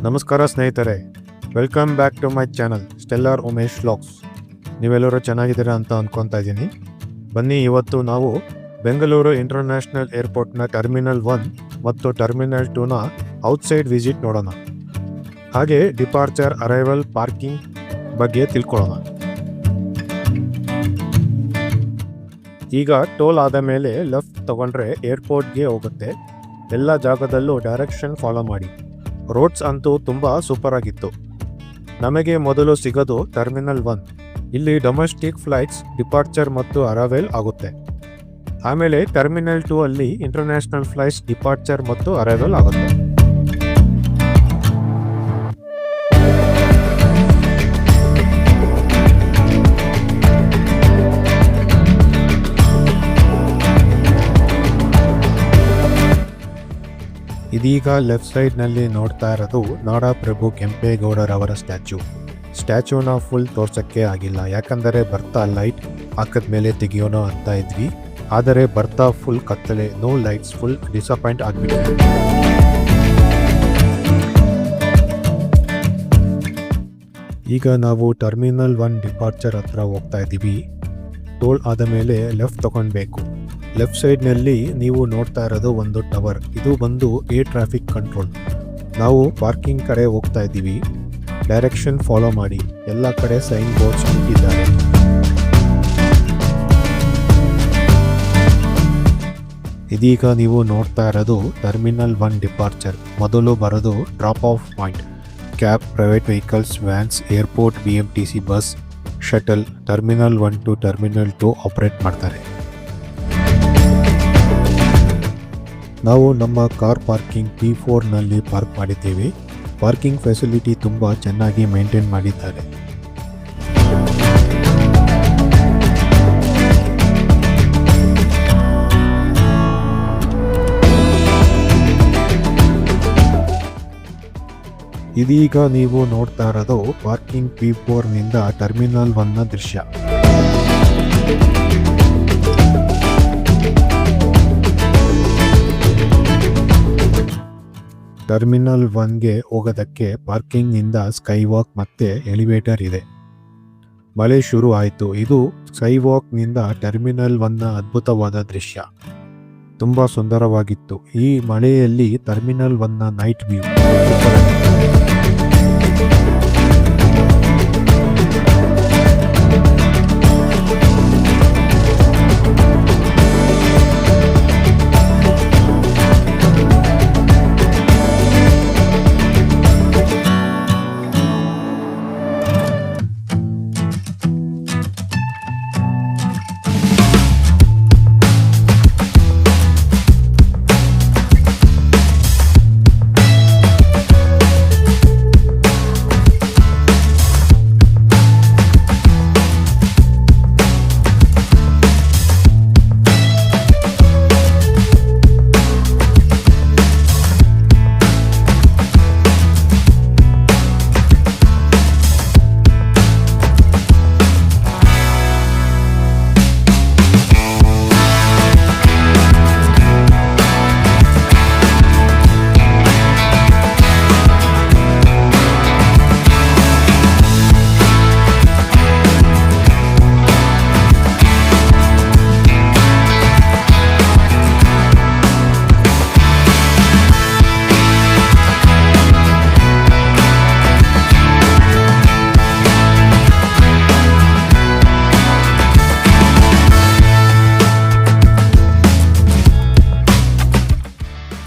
ನಮಸ್ಕಾರ ಸ್ನೇಹಿತರೆ, welcome back to my channel stellar Umesh vlogs. ನೀವೆಲ್ಲರೂ ಚೆನ್ನಾಗಿದ್ದೀರಾ ಅಂತ ಅಂದ್ಕೊತಾ ಇದ್ದೀನಿ. ಬನ್ನಿ, ಇವತ್ತು ನಾವು ಬೆಂಗಳೂರು ಇಂಟರ್ನ್ಯಾಷನಲ್ ಏರ್ಪೋರ್ಟ್ನ ಟರ್ಮಿನಲ್ 1 ಮತ್ತು ಟರ್ಮಿನಲ್ 2ನ ಔಟ್ಸೈಡ್ ವಿಸಿಟ್ ನೋಡೋಣ. ಹಾಗೆ ಡಿಪಾರ್ಚರ್, ಅರೈವಲ್, ಪಾರ್ಕಿಂಗ್ ಬಗ್ಗೆ ತಿಳ್ಕೊಳ್ಳೋಣ. ಈಗ ಟೋಲ್ ಆದ ಮೇಲೆ ಲೆಫ್ಟ್ ತಗೊಂಡ್ರೆ ಏರ್ಪೋರ್ಟ್ಗೆ ಹೋಗುತ್ತೆ. ಎಲ್ಲ ಜಾಗದಲ್ಲೂ ಡೈರೆಕ್ಷನ್ ಫಾಲೋ ಮಾಡಿ. ರೋಡ್ಸ್ ಅಂತೂ ತುಂಬ ಸೂಪರ್ ಆಗಿತ್ತು. ನಮಗೆ ಮೊದಲು ಸಿಗೋದು ಟರ್ಮಿನಲ್ 1. ಇಲ್ಲಿ ಡೊಮೆಸ್ಟಿಕ್ ಫ್ಲೈಟ್ಸ್ ಡಿಪಾರ್ಚರ್ ಮತ್ತು ಅರೈವಲ್ ಆಗುತ್ತೆ. ಆಮೇಲೆ ಟರ್ಮಿನಲ್ 2 ಅಲ್ಲಿ ಇಂಟರ್ನ್ಯಾಷನಲ್ ಫ್ಲೈಟ್ಸ್ ಡಿಪಾರ್ಚರ್ ಮತ್ತು ಅರೈವಲ್ ಆಗುತ್ತೆ. ಇದೀಗ ಲೆಫ್ಟ್ ಸೈಡ್ನಲ್ಲಿ ನೋಡ್ತಾ ಇರೋದು ನಾಡಪ್ರಭು ಕೆಂಪೇಗೌಡರವರ ಸ್ಟ್ಯಾಚ್ಯೂನ ಫುಲ್ ತೋರ್ಸೋಕ್ಕೆ ಆಗಿಲ್ಲ, ಯಾಕಂದರೆ ಬರ್ತಾ ಲೈಟ್ ಹಾಕಿದ್ಮೇಲೆ ತೆಗಿಯೋಣ ಅಂತ ಇದ್ವಿ. ಆದರೆ ಬರ್ತಾ ಫುಲ್ ಕತ್ತಲೆ, ನೋ ಲೈಟ್ಸ್, ಫುಲ್ ಡಿಸಪಾಯಿಂಟ್ ಆಗಿಬಿಟ್ಟಿದೆ. ಈಗ ನಾವು ಟರ್ಮಿನಲ್ 1 ಡಿಪಾರ್ಚರ್ ಹತ್ರ ಹೋಗ್ತಾ ಇದ್ದೀವಿ. ಟೋಲ್ ಆದ ಮೇಲೆ ಲೆಫ್ಟ್ ತಗೊಳ್ಬೇಕು. ಲೆಫ್ಟ್ ಸೈಡ್ನಲ್ಲಿ ನೀವು ನೋಡ್ತಾ ಇರೋದು ಒಂದು ಟವರ್. ಇದು ಬಂದು ಏರ್ ಟ್ರಾಫಿಕ್ ಕಂಟ್ರೋಲ್. ನಾವು ಪಾರ್ಕಿಂಗ್ ಕಡೆ ಹೋಗ್ತಾ ಇದ್ದೀವಿ. ಡೈರೆಕ್ಷನ್ ಫಾಲೋ ಮಾಡಿ. ಎಲ್ಲ ಕಡೆ ಸೈನ್ ಬೋರ್ಡ್ಸ್ ಇಟ್ಟಿದ್ದಾರೆ. ಇದೀಗ ನೀವು ನೋಡ್ತಾ ಇರೋದು ಟರ್ಮಿನಲ್ 1 ಡಿಪಾರ್ಚರ್. ಮೊದಲು ಬರೋದು drop off point. Cab, private vehicles, vans, airport, BMTC bus, shuttle terminal 1 to terminal 2 operate ಮಾಡ್ತಾರೆ. ನಾವು ನಮ್ಮ ಕಾರ್ ಪಾರ್ಕಿಂಗ್ P4ನಲ್ಲಿ ಪಾರ್ಕ್ ಮಾಡಿದ್ದೇವೆ. ಪಾರ್ಕಿಂಗ್ ಫೆಸಿಲಿಟಿ ತುಂಬ ಚೆನ್ನಾಗಿ ಮೇಂಟೈನ್ ಮಾಡಿದ್ದಾರೆ. ಇದೀಗ ನೀವು ನೋಡ್ತಾ ಇರೋದು ಪಾರ್ಕಿಂಗ್ P4ನಿಂದ ಟರ್ಮಿನಲ್ 1ನ ದೃಶ್ಯ. ಟರ್ಮಿನಲ್ 1ಗೆ ಹೋಗೋದಕ್ಕೆ ಪಾರ್ಕಿಂಗ್ನಿಂದ ಸ್ಕೈ ವಾಕ್ ಮತ್ತು ಎಲಿವೇಟರ್ ಇದೆ. ಮಳೆ ಶುರು ಆಯಿತು. ಇದು ಸ್ಕೈ ವಾಕ್ನಿಂದ ಟರ್ಮಿನಲ್ 1ನ ಅದ್ಭುತವಾದ ದೃಶ್ಯ. ತುಂಬ ಸುಂದರವಾಗಿತ್ತು. ಈ ಮಳೆಯಲ್ಲಿ ಟರ್ಮಿನಲ್ 1ನ ನೈಟ್ ವ್ಯೂ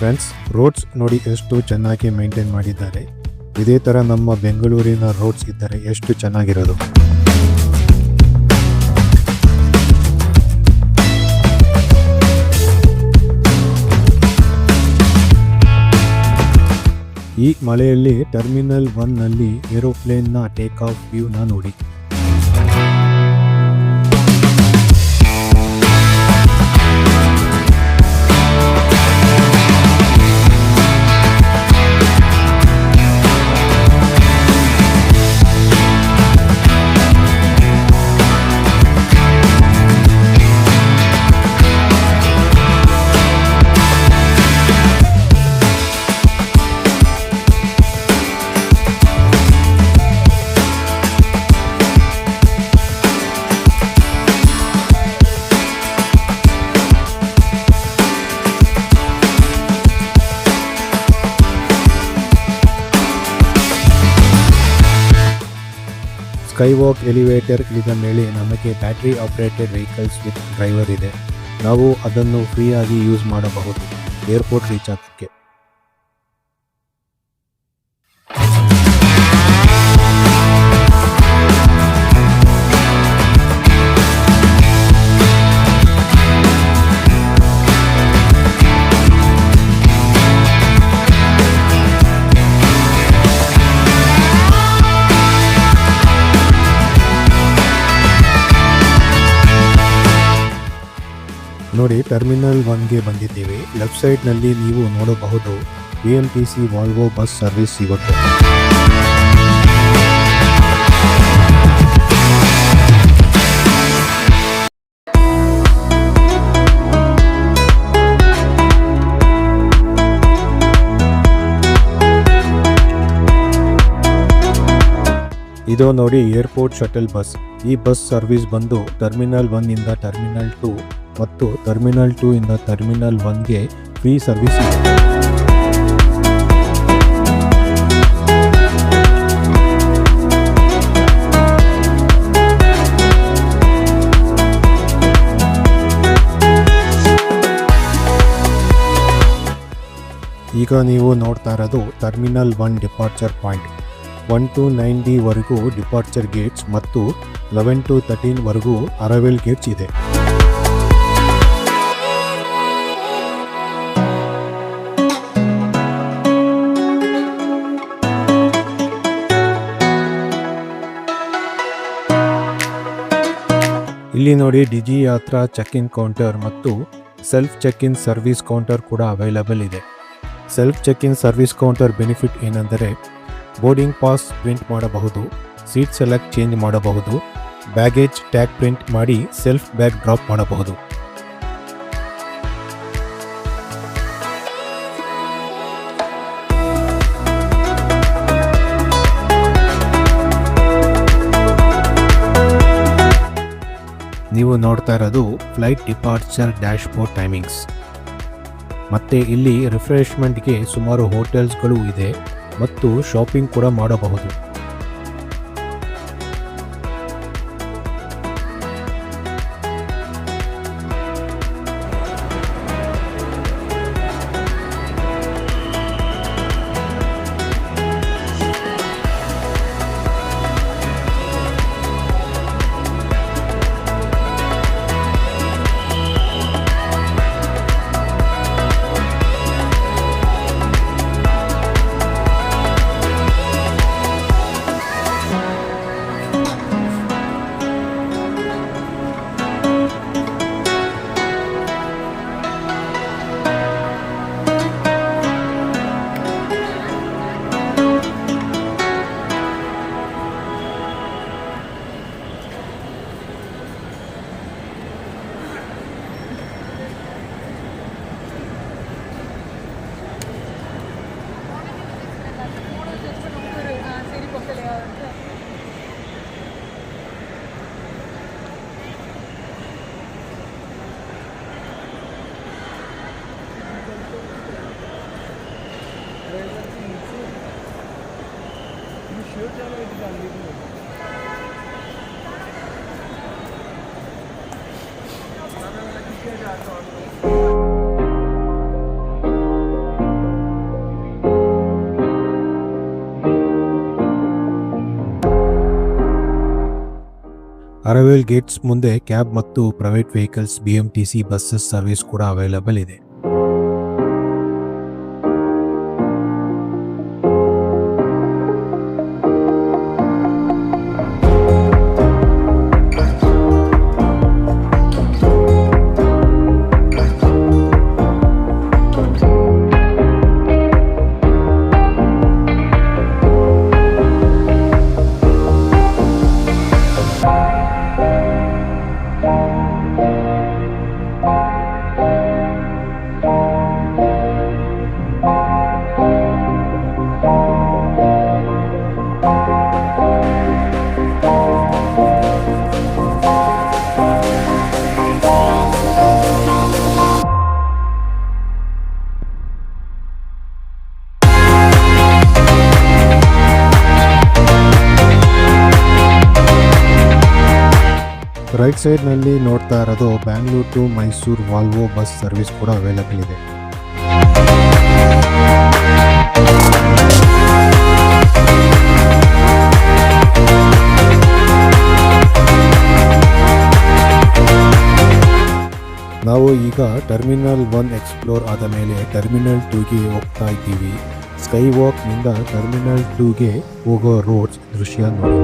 ಫ್ರೆಂಡ್ಸ್, ರೋಡ್ಸ್ ನೋಡಿ ಎಷ್ಟು ಚೆನ್ನಾಗಿ ಮೇಂಟೈನ್ ಮಾಡಿದ್ದಾರೆ. ಇದೇ ಥರ ನಮ್ಮ ಬೆಂಗಳೂರಿನ ರೋಡ್ಸ್ ಇದ್ದರೆ ಎಷ್ಟು ಚೆನ್ನಾಗಿರೋದು. ಈ ಮಳೆಯಲ್ಲಿ ಟರ್ಮಿನಲ್ 1ನಲ್ಲಿ ಏರೋಪ್ಲೇನ್ನ ಟೇಕ್ ಆಫ್ ವ್ಯೂನ ನೋಡಿ. ಸ್ಕೈವಾಕ್ ಎಲಿವೇಟರ್ ಇಳಿದ ಮೇಲೆ ನಮಗೆ battery operated vehicles with driver ಇದೆ. ನಾವು ಅದನ್ನು ಫ್ರೀಯಾಗಿ ಯೂಸ್ ಮಾಡಬಹುದು ಏರ್ಪೋರ್ಟ್ ರೀಚ್ ಆಗೋಕ್ಕೆ. ನೋಡಿ, ಟರ್ಮಿನಲ್ 1ಗೆ ಬಂದಿದ್ದೀವಿ. ಲೆಫ್ಟ್ ಸೈಡ್ನಲ್ಲಿ ನೀವು ನೋಡಬಹುದು BMTC ವಾಲ್ವೋ ಬಸ್ ಸರ್ವಿಸ್ ಸಿಗುತ್ತೆ. ಇದು ನೋಡಿ ಏರ್ಪೋರ್ಟ್ ಶಟಲ್ ಬಸ್. ಈ ಬಸ್ ಸರ್ವಿಸ್ ಬಂದು ಟರ್ಮಿನಲ್ 1 ಇಂದ ಟರ್ಮಿನಲ್ 2 ಮತ್ತು ಟರ್ಮಿನಲ್ 2 ಇಂದ ಟರ್ಮಿನಲ್ 1ಗೆ ಫ್ರೀ ಸರ್ವಿಸ್ ಇದೆ. ಈಗ ನೀವು ನೋಡ್ತಾ ಇರೋದು terminal 1 departure point. 1 to 9D ವರೆಗೂ ಡಿಪಾರ್ಚರ್ ಗೇಟ್ಸ್ ಮತ್ತು 11 to 13 ವರೆಗೂ ಅರೈವಲ್ ಗೇಟ್ಸ್ ಇದೆ. ಇಲ್ಲಿ ನೋಡಿ DigiYatra check in counter ಮತ್ತು self check in service counter ಕೂಡ ಅವೈಲಬಲ್ ಇದೆ. Self check in service counter benefit ಏನೆಂದರೆ ಬೋರ್ಡಿಂಗ್ ಪಾಸ್ ಪ್ರಿಂಟ್ ಮಾಡಬಹುದು, ಸೀಟ್ ಸೆಲೆಕ್ಟ್ ಚೇಂಜ್ ಮಾಡಬಹುದು, ಬ್ಯಾಗೇಜ್ ಟ್ಯಾಗ್ ಪ್ರಿಂಟ್ ಮಾಡಿ ಸೆಲ್ಫ್ ಬ್ಯಾಗ್ ಡ್ರಾಪ್ ಮಾಡಬಹುದು. ನೀವು ನೋಡ್ತಾ ಇರೋದು flight departure dashboard timings. ಮತ್ತು ಇಲ್ಲಿ ರಿಫ್ರೆಶ್ಮೆಂಟ್ಗೆ ಸುಮಾರು ಹೋಟೆಲ್ಸ್ಗಳು ಇದೆ ಮತ್ತು ಶಾಪಿಂಗ್ ಕೂಡ ಮಾಡಬಹುದು. ಅರೈವಲ್ ಗೇಟ್ಸ್ ಮುಂದೆ ಕ್ಯಾಬ್ ಮತ್ತು private vehicles BMTC buses service ಕೂಡ ಅವೈಲಬಲ್ ಇದೆ. ರೈಟ್ ಸೈಡ್ನಲ್ಲಿ ನೋಡ್ತಾ ಇರೋದು Bangalore to Mysuru Volvo bus service ಕೂಡ ಅವೈಲಬಲ್ ಇದೆ. ನಾವು ಈಗ ಟರ್ಮಿನಲ್ 1 ಎಕ್ಸ್ಪ್ಲೋರ್ ಆದ ಮೇಲೆ ಟರ್ಮಿನಲ್ 2ಗೆ ಹೋಗ್ತಾ ಇದ್ದೀವಿ. ಸ್ಕೈ ವಾಕ್ನಿಂದ ಟರ್ಮಿನಲ್ 2ಗೆ ಹೋಗೋ ರೋಡ್ಸ್ ದೃಶ್ಯ ನೋಡಿ.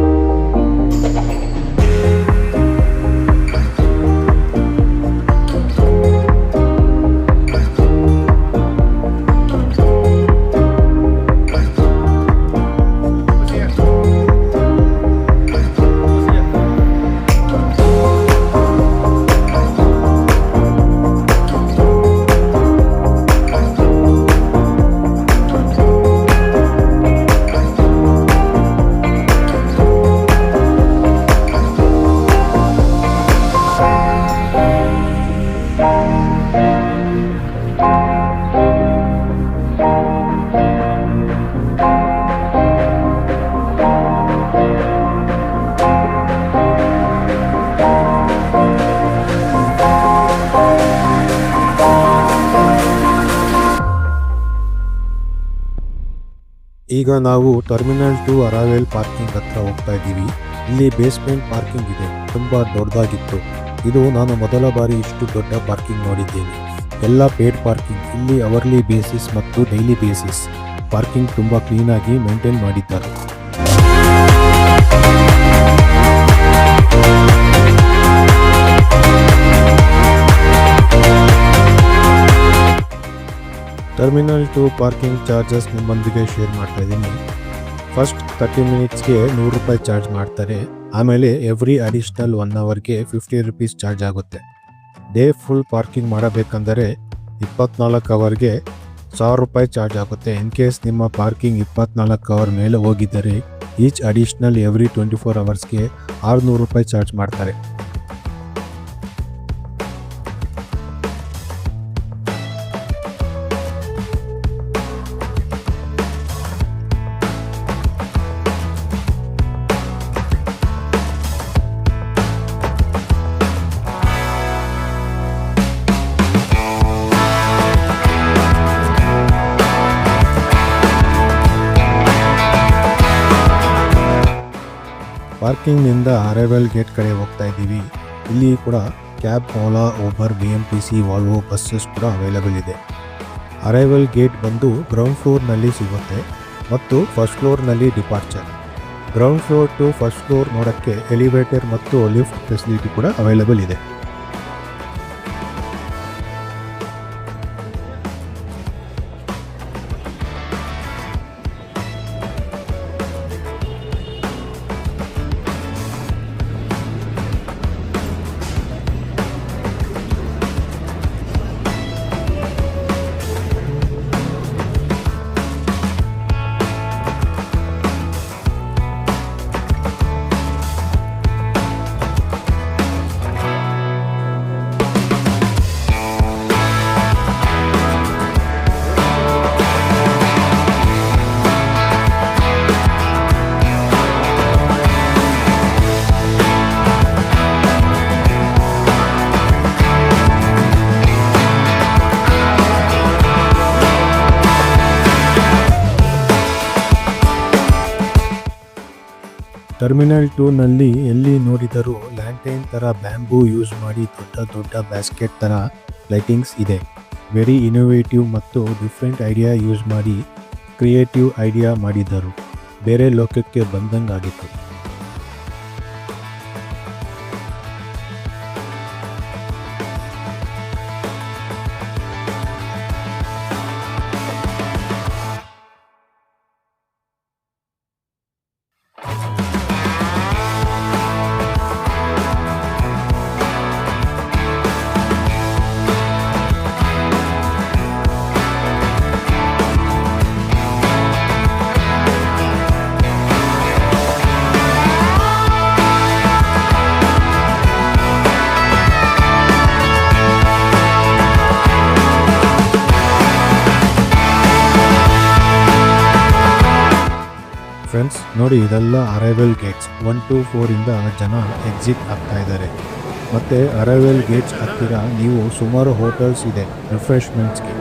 ಈಗ ನಾವು ಟರ್ಮಿನಲ್ 2 ಅರೈವಲ್ ಪಾರ್ಕಿಂಗ್ ಹತ್ರ ಹೋಗ್ತಾ ಇದ್ದೀವಿ. ಇಲ್ಲಿ ಬೇಸ್ಮೆಂಟ್ ಪಾರ್ಕಿಂಗ್ ಇದೆ, ತುಂಬ ದೊಡ್ಡದಾಗಿತ್ತು. ಇದು ನಾನು ಮೊದಲ ಬಾರಿ ಇಷ್ಟು ದೊಡ್ಡ ಪಾರ್ಕಿಂಗ್ ನೋಡಿದ್ದೇನೆ. ಎಲ್ಲ ಪೇಡ್ ಪಾರ್ಕಿಂಗ್. ಇಲ್ಲಿ ಅವರ್ಲಿ ಬೇಸಿಸ್ ಮತ್ತು ಡೈಲಿ ಬೇಸಿಸ್ ಪಾರ್ಕಿಂಗ್ ತುಂಬ ಕ್ಲೀನಾಗಿ ಮೇಂಟೈನ್ ಮಾಡಿದ್ದಾರೆ. ಟರ್ಮಿನಲ್ 2 ಪಾರ್ಕಿಂಗ್ ಚಾರ್ಜಸ್ ನಿಮ್ಮೊಂದಿಗೆ ಶೇರ್ ಮಾಡ್ತಾ ಇದ್ದೀನಿ. ಫಸ್ಟ್ 30 ಮಿನಿಟ್ಸ್ಗೆ 100 ರೂಪಾಯಿ ಚಾರ್ಜ್ ಮಾಡ್ತಾರೆ. ಆಮೇಲೆ ಎವ್ರಿ ಅಡಿಷ್ನಲ್ 1 ಅವರ್ಗೆ 50 ರುಪೀಸ್ ಚಾರ್ಜ್ ಆಗುತ್ತೆ. ಡೇ ಫುಲ್ ಪಾರ್ಕಿಂಗ್ ಮಾಡಬೇಕಂದರೆ 24 ಅವರ್ಗೆ 1000 ರೂಪಾಯಿ ಚಾರ್ಜ್ ಆಗುತ್ತೆ. ಇನ್ ಕೇಸ್ ನಿಮ್ಮ ಪಾರ್ಕಿಂಗ್ 24 ಅವರ್ ಮೇಲೆ ಹೋಗಿದ್ದರೆ ಈಚ್ ಅಡಿಷ್ನಲ್ ಎವ್ರಿ 24 ಅವರ್ಸ್ಗೆ 600 ರೂಪಾಯಿ ಚಾರ್ಜ್ ಮಾಡ್ತಾರೆ. ಪಾರ್ಕಿಂಗ್ನಿಂದ ಅರೈವಲ್ ಗೇಟ್ ಕಡೆ ಹೋಗ್ತಾ ಇದ್ದೀವಿ. ಇಲ್ಲಿ ಕೂಡ cab, Ola, Uber, BMTC, Volvo buses ಕೂಡ ಅವೈಲಬಲ್ ಇದೆ. ಅರೈವಲ್ ಗೇಟ್ ಬಂದು ಗ್ರೌಂಡ್ ಫ್ಲೋರ್ನಲ್ಲಿ ಸಿಗುತ್ತೆ ಮತ್ತು ಫಸ್ಟ್ ಫ್ಲೋರ್ನಲ್ಲಿ departure. Ground floor to first floor ನೋಡೋಕ್ಕೆ ಎಲಿವೇಟರ್ ಮತ್ತು ಲಿಫ್ಟ್ ಫೆಸಿಲಿಟಿ ಕೂಡ ಅವೈಲಬಲ್ ಇದೆ. ಟರ್ಮಿನಲ್ 2ನಲ್ಲಿ ಎಲ್ಲಿ ನೋಡಿದರೂ ಲ್ಯಾಂಟೈನ್ ಥರ ಬ್ಯಾಂಬೂ ಯೂಸ್ ಮಾಡಿ ದೊಡ್ಡ ದೊಡ್ಡ ಬ್ಯಾಸ್ಕೆಟ್ ಥರ ಲೈಟಿಂಗ್ಸ್ ಇದೆ. ವೆರಿ ಇನೋವೇಟಿವ್ ಮತ್ತು ಡಿಫ್ರೆಂಟ್ ಐಡಿಯಾ ಯೂಸ್ ಮಾಡಿ ಕ್ರಿಯೇಟಿವ್ ಐಡಿಯಾ ಮಾಡಿದರು. ಬೇರೆ ಲೋಕಕ್ಕೆ ಬಂದಂಗಾಗಿತ್ತು. ಫ್ರೆಂಡ್ಸ್ ನೋಡಿ, ಇದೆಲ್ಲ ಅರೈವಲ್ ಗೇಟ್ಸ್. 1 to 4 ಇಂದ ಜನ ಎಕ್ಸಿಟ್ ಆಗ್ತಾ ಇದ್ದಾರೆ. ಮತ್ತು ಅರೈವಲ್ ಗೇಟ್ಸ್ ಹತ್ತಿರ ನೀವು ಸುಮಾರು ಹೋಟೆಲ್ಸ್ ಇದೆ ರಿಫ್ರೆಶ್ಮೆಂಟ್ಸ್ಗೆ.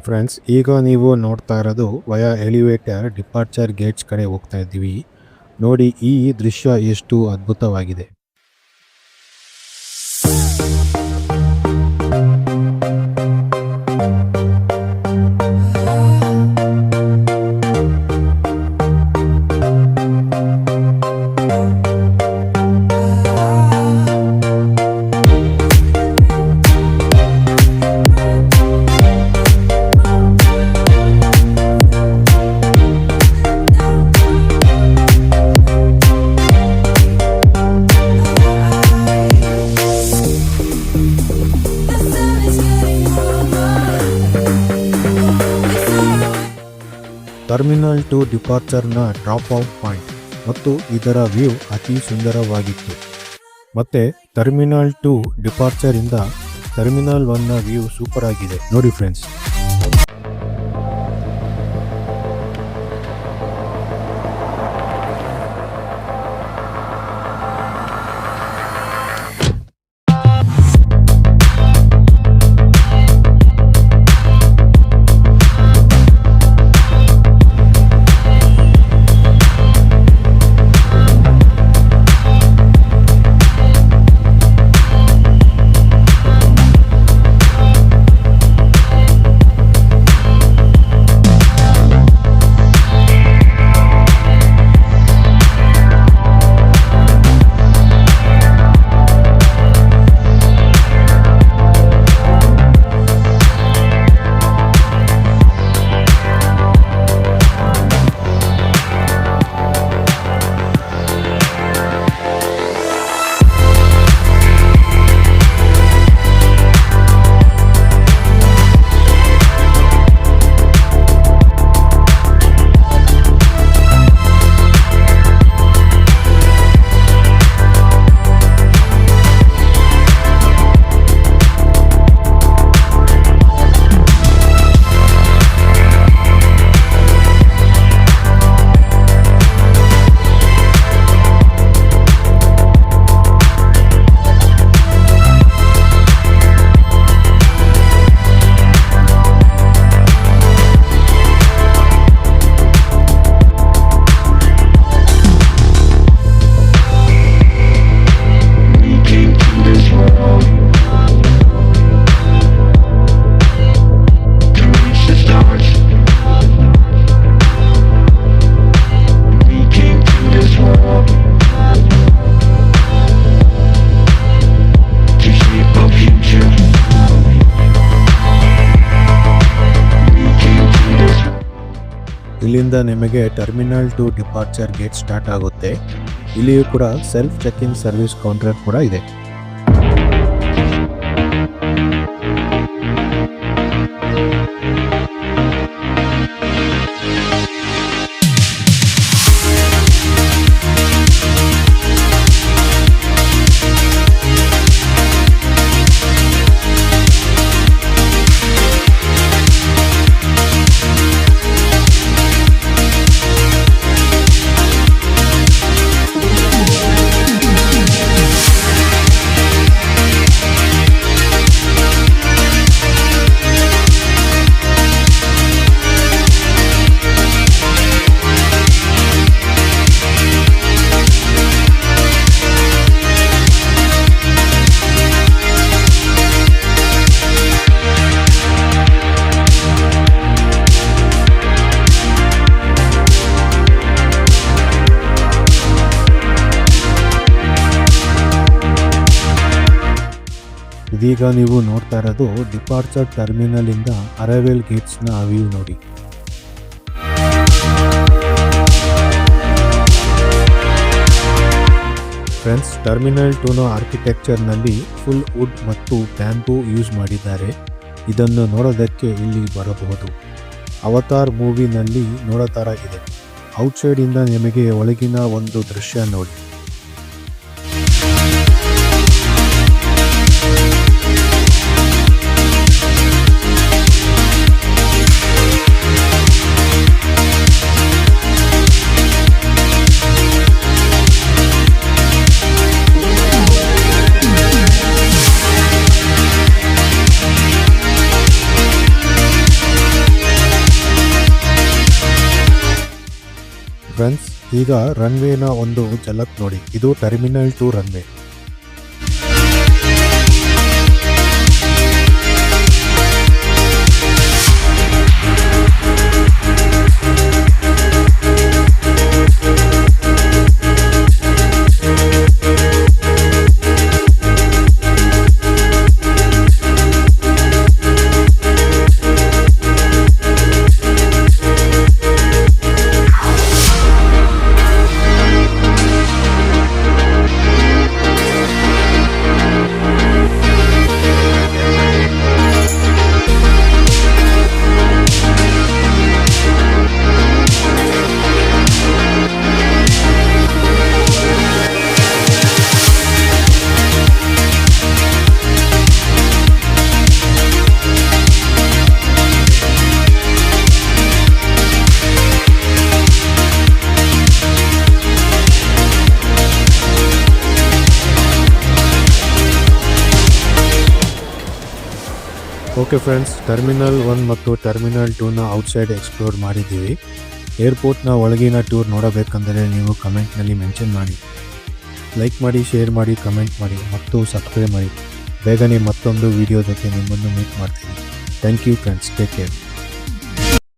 ಫ್ರೆಂಡ್ಸ್, ಈಗ ನೀವು ನೋಡ್ತಾ ಇರೋದು ವಯಾ ಎಲಿವೇಟರ್ ಡಿಪಾರ್ಚರ್ ಗೇಟ್ಸ್ ಕಡೆ ಹೋಗ್ತಾ ಇದ್ದೀವಿ. ನೋಡಿ ಈ ದೃಶ್ಯ ಎಷ್ಟು ಅದ್ಭುತವಾಗಿದೆ. ಟರ್ಮಿನಲ್ 2 ಡಿಪಾರ್ಚರ್ನ ಡ್ರಾಪ್ ಔಟ್ ಪಾಯಿಂಟ್ ಮತ್ತು ಇದರ ವ್ಯೂ ಅತಿ ಸುಂದರವಾಗಿತ್ತು. ಮತ್ತು ಟರ್ಮಿನಲ್ 2 ಡಿಪಾರ್ಚರ್ ಇಂದ ಟರ್ಮಿನಲ್ 1ನ ವ್ಯೂ ಸೂಪರ್ ಆಗಿದೆ ನೋಡಿ ಫ್ರೆಂಡ್ಸ್. ಇಲ್ಲಿಂದ ನಿಮಗೆ ಟರ್ಮಿನಲ್ 2 ಡಿಪಾರ್ಚರ್ ಗೇಟ್ ಸ್ಟಾರ್ಟ್ ಆಗುತ್ತೆ. ಇಲ್ಲಿಯೂ ಕೂಡ self check in service counter ಕೂಡ ಇದೆ. ಇದೀಗ ನೀವು ನೋಡ್ತಾ ಇರೋದು ಡಿಪಾರ್ಚರ್ ಟರ್ಮಿನಲ್ ಇಂದ ಅರೈವಲ್ ಗೇಟ್ಸ್ ನ ವ್ಯೂ ನೋಡಿ. ಫ್ರೆಂಡ್ಸ್, ಟರ್ಮಿನಲ್ 2 ನ ಆರ್ಕಿಟೆಕ್ಚರ್ನಲ್ಲಿ ಫುಲ್ ವುಡ್ ಮತ್ತು ಬ್ಯಾಂಬೂ ಯೂಸ್ ಮಾಡಿದ್ದಾರೆ. ಇದನ್ನು ನೋಡೋದಕ್ಕೆ ಇಲ್ಲಿ ಬರಬಹುದು. ಅವತಾರ್ ಮೂವಿನಲ್ಲಿ ನೋಡೋ ಥರ ಇದೆ. ಔಟ್ಸೈಡ್ ಇಂದ ನಿಮಗೆ ಒಳಗಿನ ಒಂದು ದೃಶ್ಯ ನೋಡಿ. ಫ್ರೆಂಡ್ಸ್, ಈಗ ರನ್ವೇನ ಒಂದು ಝಲಕ್ ನೋಡಿ. ಇದು terminal 2 runway. Okay friends, terminal 1 ಮತ್ತು ಟರ್ಮಿನಲ್ 2ನ ಔಟ್ಸೈಡ್ ಎಕ್ಸ್ಪ್ಲೋರ್ ಮಾಡಿದ್ದೀವಿ. ಏರ್ಪೋರ್ಟ್ನ ಒಳಗಿನ ಟೂರ್ ನೋಡಬೇಕಂದರೆ ನೀವು ಕಮೆಂಟ್ನಲ್ಲಿ ಮೆನ್ಷನ್ ಮಾಡಿ. ಲೈಕ್ ಮಾಡಿ, ಶೇರ್ ಮಾಡಿ, ಕಮೆಂಟ್ ಮಾಡಿ ಮತ್ತು ಸಬ್ಸ್ಕ್ರೈಬ್ ಮಾಡಿ. ಬೇಗನೆ ಮತ್ತೊಂದು ವಿಡಿಯೋ ಜೊತೆ ನಿಮ್ಮನ್ನು ಮೀಟ್ ಮಾಡ್ತೀನಿ. Thank you friends, take care.